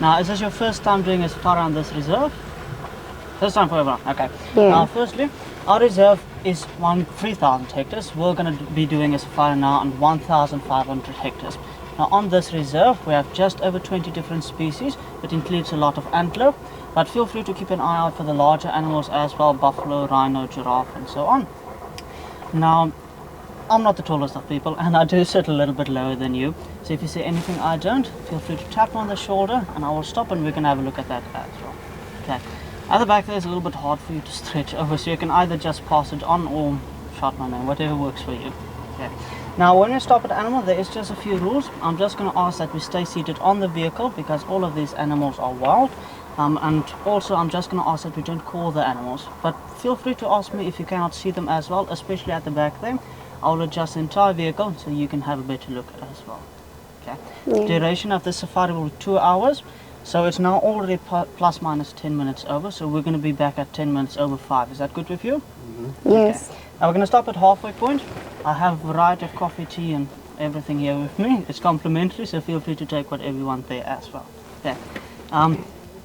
Now, is this your first time doing a safari on this reserve? First time for everyone, okay. Yeah. Now, firstly, our reserve is 3,000 hectares. We're going to be doing a safari now on 1,500 hectares. Now, on this reserve, we have just over 20 different species. It includes a lot of antelope, but feel free to keep an eye out for the larger animals as well, buffalo, rhino, giraffe, and so on. Now, I'm not the tallest of people, and I do sit a little bit lower than you. So if you see anything I don't, feel free to tap me on the shoulder, and I will stop and we can have a look at that as well. Okay. At the back there is a little bit hard for you to stretch over, so you can either just pass it on or shout my name, whatever works for you. Okay. Now, when we stop at the animal, there is just a few rules. I'm just going to ask that we stay seated on the vehicle because all of these animals are wild. And also, I'm just going to ask that we don't call the animals. But feel free to ask me if you cannot see them as well, especially at the back there. I'll adjust the entire vehicle so you can have a better look as well. Okay. Yeah. The duration of the safari will be 2 hours. So it's now already plus minus 10 minutes over. So we're going to be back at 10 minutes over 5. Is that good with you? Mm-hmm. Yes. Okay. Now we're going to stop at halfway point. I have a variety of coffee, tea and everything here with me. It's complimentary, so feel free to take whatever you want there as well. Okay.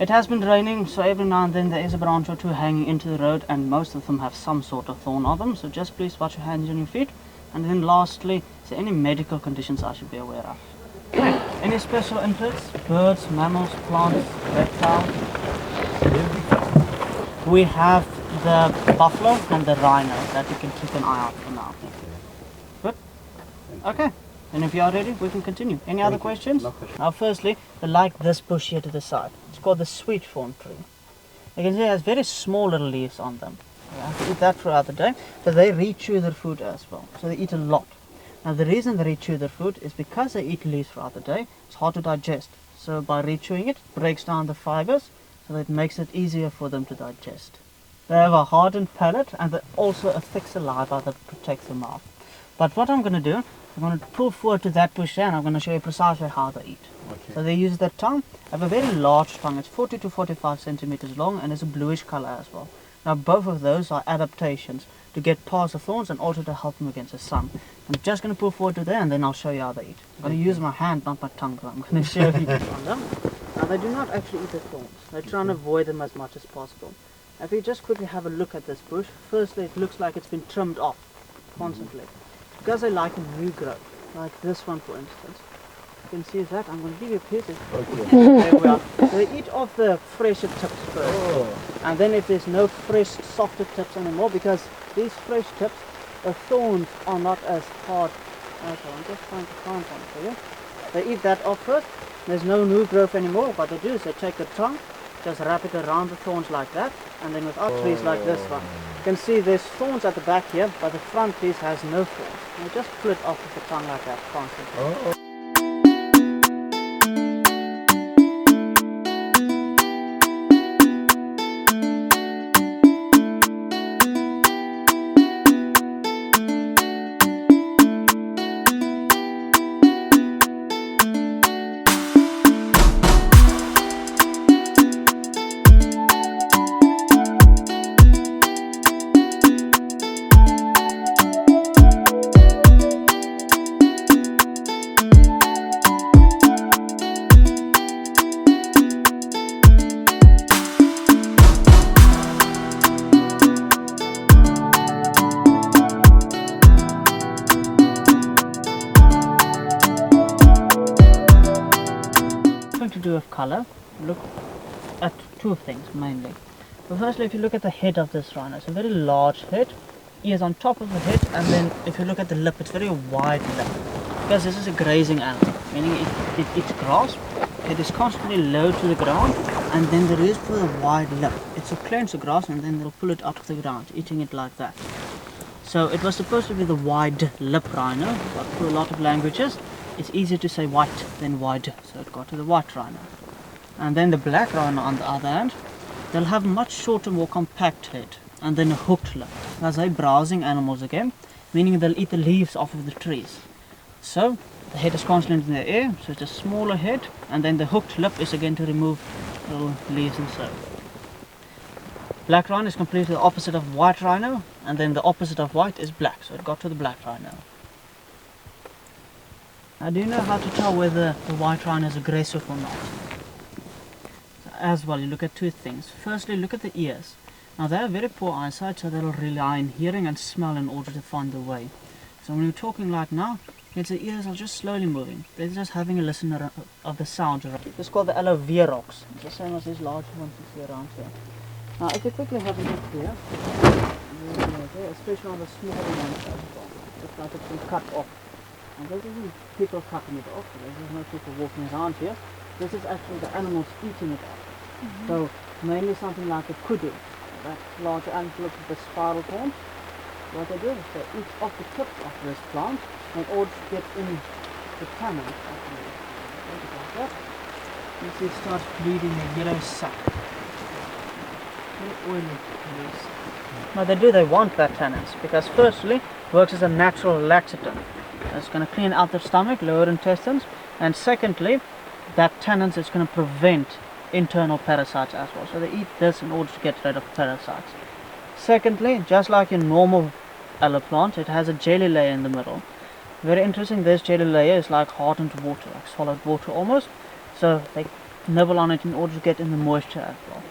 It has been raining, so every now and then there is a branch or two hanging into the road, and most of them have some sort of thorn on them. So just please watch your hands and your feet. And then lastly, is there any medical conditions I should be aware of? Okay. Any special interests? Birds, mammals, plants, reptiles? We have the buffalo and the rhino that you can keep an eye out for now. Good? Okay. And if you are ready, we can continue. Any other questions? No question. Now, firstly, like this bush here to the side. It's called the sweet thorn tree. You can see it has very small little leaves on them. Yeah, eat that throughout the day, but they re-chew their food as well. So they eat a lot. Now, the reason they re-chew their food is because they eat leaves throughout the day. It's hard to digest. So by re-chewing it, it breaks down the fibers, so that it makes it easier for them to digest. They have a hardened palate and also a thick saliva that protects the mouth. But what I'm going to do, I'm going to pull forward to that bush there and I'm going to show you precisely how they eat. Okay. So they use their tongue. They have a very large tongue. It's 40 to 45 centimeters long and it's a bluish color as well. Now both of those are adaptations to get past the thorns and also to help them against the sun. I'm just going to pull forward to there and then I'll show you how they eat. I'm going to use my hand, not my tongue, but I'm going to show you on them. Now they do not actually eat the thorns. They try and avoid them as much as possible. If you just quickly have a look at this bush, firstly it looks like it's been trimmed off constantly. Because they like a new growth, like this one for instance. You can see that. I'm going to give you a piece. Okay. There we are. They eat off the fresher tips first. Oh. And then if there's no fresh, softer tips anymore, because these fresh tips, the thorns are not as hard. Okay, I'm just trying to find one for you. They eat that off first. There's no new growth anymore. What they do is they take the tongue, just wrap it around the thorns like that, and then with our trees like this one. You can see there's thorns at the back here, but the front piece has no thorns. And they just pull it off with the tongue like that constantly. Oh. To do with color, look at two things mainly. So firstly, if you look at the head of this rhino, it's a very large head, ears on top of the head, and then if you look at the lip, it's very wide lip. Because this is a grazing animal, meaning it eats grass, it is constantly low to the ground, and then there is for the wide lip. It's a cleanse the grass and then they'll pull it out of the ground, eating it like that. So it was supposed to be the wide lip rhino, but for a lot of languages, it's easier to say white than wide, so it got to the white rhino. And then the black rhino on the other hand, they'll have much shorter, more compact head, and then a hooked lip. As they're browsing animals again, meaning they'll eat the leaves off of the trees. So the head is constantly in the air, so it's a smaller head, and then the hooked lip is again to remove little leaves and so. Black rhino is completely the opposite of white rhino, and then the opposite of white is black, so it got to the black rhino. Now, do you know how to tell whether the white rhino is aggressive or not? as well, you look at two things. Firstly, look at the ears. Now they have very poor eyesight, so they'll rely on hearing and smell in order to find the way. So when we're talking like now, the ears are just slowly moving. They're just having a listen of the sounds around. This is called the Aloe vera. It's the same as these large ones you see around here. Now if you quickly have a look here, especially on the smaller ones as well, it's like it's been cut off. And this isn't people cutting it off, there's no people walking around here. This is actually the animals eating it off. So mainly something like a kudu, that larger antelope with the spiral horn. What they do is they eat off the tips of this plant in order to get in the tannin. Like that. You see it starts bleeding a yellow sac. Very oily yellow sac. Now they want that tannins because firstly it works as a natural laxative. It's going to clean out the stomach, lower intestines, and secondly that tannins is going to prevent internal parasites as well. So they eat this in order to get rid of parasites. Secondly, just like your normal aloe plant, it has a jelly layer in the middle. Very interesting, this jelly layer is like hardened water, like solid water almost. So they nibble on it in order to get in the moisture as well.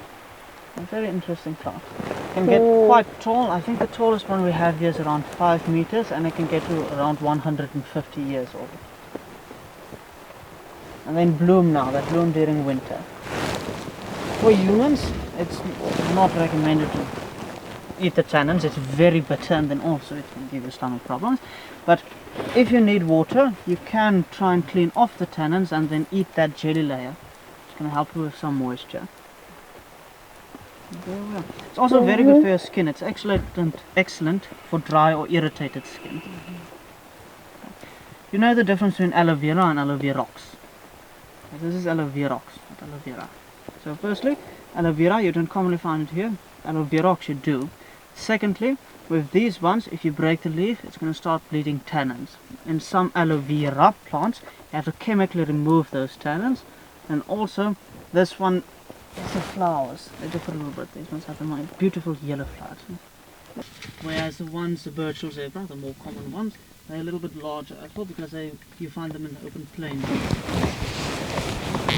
A very interesting plant. It can get quite tall. I think the tallest one we have here is around 5 meters and it can get to around 150 years old. And then bloom now, they bloom during winter. For humans, it's not recommended to eat the tannins. It's very bitter and then also it can give you stomach problems. But if you need water, you can try and clean off the tannins and then eat that jelly layer. It's going to help you with some moisture. Very well. It's also very good for your skin. It's excellent for dry or irritated skin. You know the difference between aloe vera and aloe vera. This is aloe vera, not aloe vera. So firstly, aloe vera you don't commonly find it here. Aloe vera you do. Secondly, with these ones, if you break the leaf, it's going to start bleeding tannins. In some aloe vera plants, you have to chemically remove those tannins. And also, this one is the flowers. They differ a little bit. These ones have the beautiful yellow flowers. Whereas the birchal zebra, the more common ones, they're a little bit larger as well because you find them in the open plains.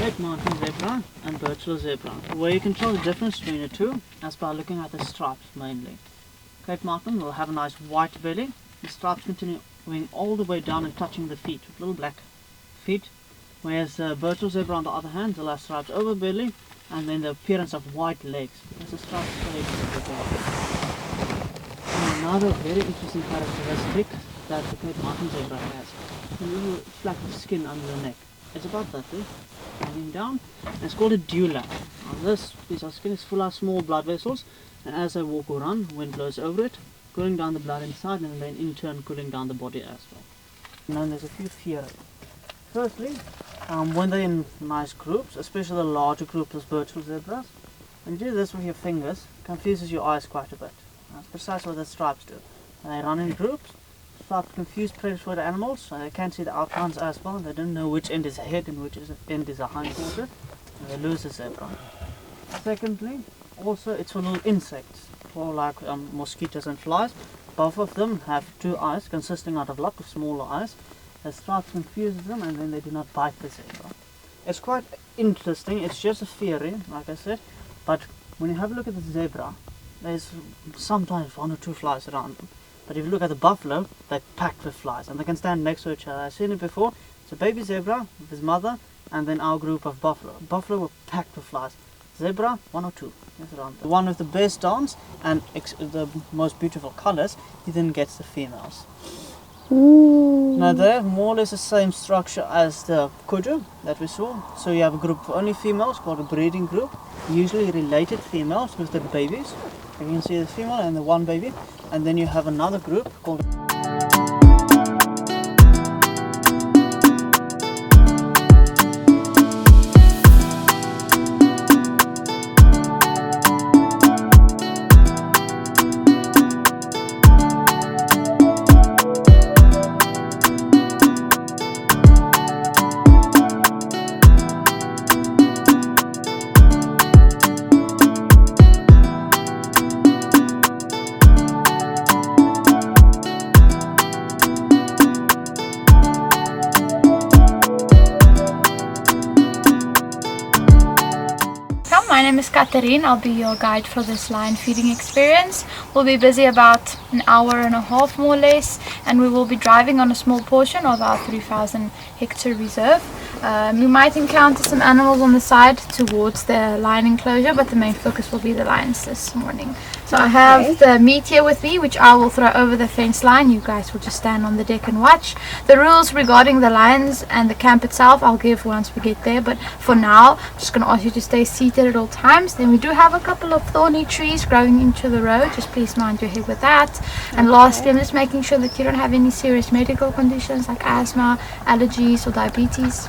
Red mountain zebra and birchal zebra. The way you can tell the difference between the two is by looking at the stripes mainly. Cape Mountain will have a nice white belly, the stripes continuing all the way down and touching the feet with little black feet, whereas birchal zebra on the other hand will have stripes over belly and then the appearance of white legs because the stripes are another very interesting characteristic that the Cape Mountain zebra has. A little flap of skin under the neck. It's about that big, hanging down, and it's called a dewlap. Now this piece of skin is full of small blood vessels, and as they walk or run, wind blows over it, cooling down the blood inside and then in turn cooling down the body as well. And then there's a few theories. Firstly, when they're in nice groups, especially the larger groups of birchal zebras, when you do this with your fingers, it confuses your eyes quite a bit. That's precisely what the stripes do. When they run in groups, start to confuse predatory animals, so they can't see the outlines as well, they don't know which end is a head and which end is a hindquarter, and they lose the zebra. Secondly, also it's for little insects, for like mosquitoes and flies. Both of them have two eyes consisting out of lots of smaller eyes. The stripes confuses them and then they do not bite the zebra. It's quite interesting, it's just a theory, like I said, but when you have a look at the zebra, there's sometimes 1 or 2 flies around them. But if you look at the buffalo, they're packed with flies and they can stand next to each other. I've seen it before. It's a baby zebra with his mother and then our group of buffalo. Buffalo were packed with flies. Zebra, 1 or 2. Around. The one with the best dance and the most beautiful colors, he then gets the females. Now they have more or less the same structure as the kudu that we saw. So you have a group of only females called a breeding group, usually related females with the babies. You can see the female and the one baby, and then you have another group called name is Catherine. I'll be your guide for this lion feeding experience. We'll be busy about an hour and a half more or less, and we will be driving on a small portion of our 3,000 hectare reserve. We might encounter some animals on the side towards the lion enclosure, but the main focus will be the lions this morning. So I have the meat here with me, which I will throw over the fence line. You guys will just stand on the deck and watch. The rules regarding the lions and the camp itself I'll give once we get there, but for now I'm just going to ask you to stay seated at all times. Then we do have a couple of thorny trees growing into the road, just please mind your head with that. And lastly, I'm just making sure that you don't have any serious medical conditions like asthma, allergies or diabetes.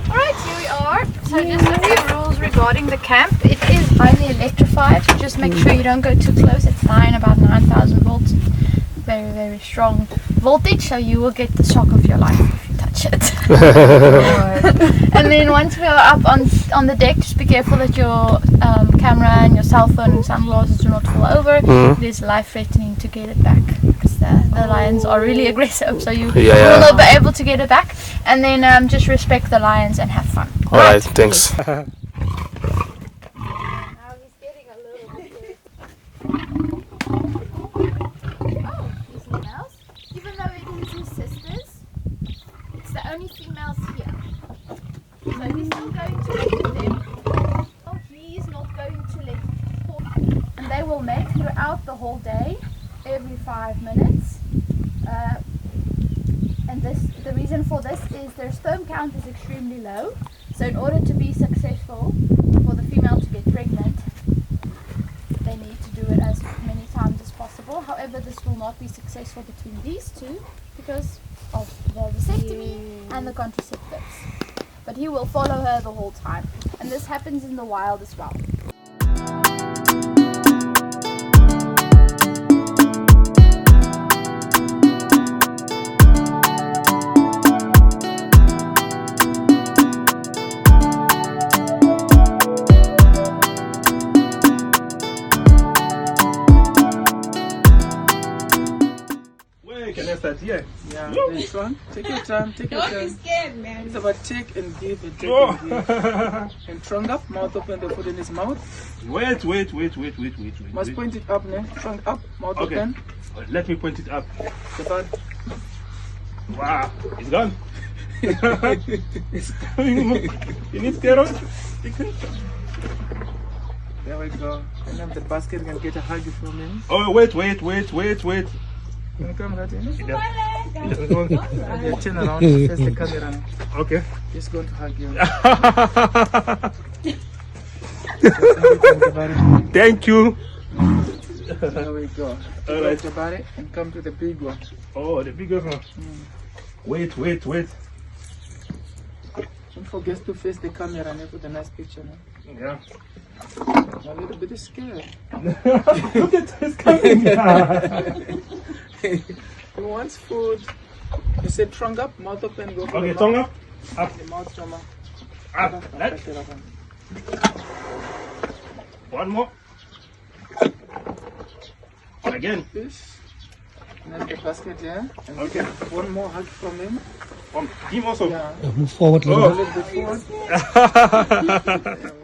Alright, here we are. So just a few rules regarding the camp. It is highly electrified, so just make sure you don't go too close. It's fine, about 9,000 volts. Very, very strong voltage, so you will get the shock of your life if you touch it. And then once we are up on the deck, just be careful that your camera and your cell phone and sunglasses do not fall over. It is life-threatening to get it back, because the lions are really aggressive, so you will not be able to get it back. And then just respect the lions and have fun. Alright, thanks. Even though it is his sisters, it's the only females here. So he's still going to mate with them. Oh, he's not going to let them. And they will mate throughout the whole day, every 5 minutes. And the reason for this is their sperm count is extremely low. So in order to be successful for the female to get pregnant, they need to do it as many times as possible. However, this will not be successful between these two because of the vasectomy and the contraceptives. But he will follow her the whole time. And this happens in the wild as well. Yeah, this one. Take your time, take your time. Don't be scared, man. It's about take and give and take and give. And trunk up, mouth open, the food in his mouth. Wait. Must point it up, man. Trunk up, mouth open. Let me point it up. The bud. Wow, it's gone. It's coming. You need carrot? There we go. And then the basket can get a hug from him. Oh, wait. Can you come right in? Yeah. Yeah, turn around, face the camera now. Okay. He's going to hug you. Thank you. There we go. All right. Your body and come to the big one. Oh, the bigger one. Wait. Don't forget to face the camera and put a nice picture. No? Yeah. I'm a little bit scared. Look at this coming. He wants food. You said trunk up, mouth open, go for Okay, the tongue mouth. up. The mouth trauma. Up. That. One more. Again. Fish. And then the basket, yeah. And Okay. one more hug from him. Him also. Yeah. Move forward a A little bit. little bit forward. There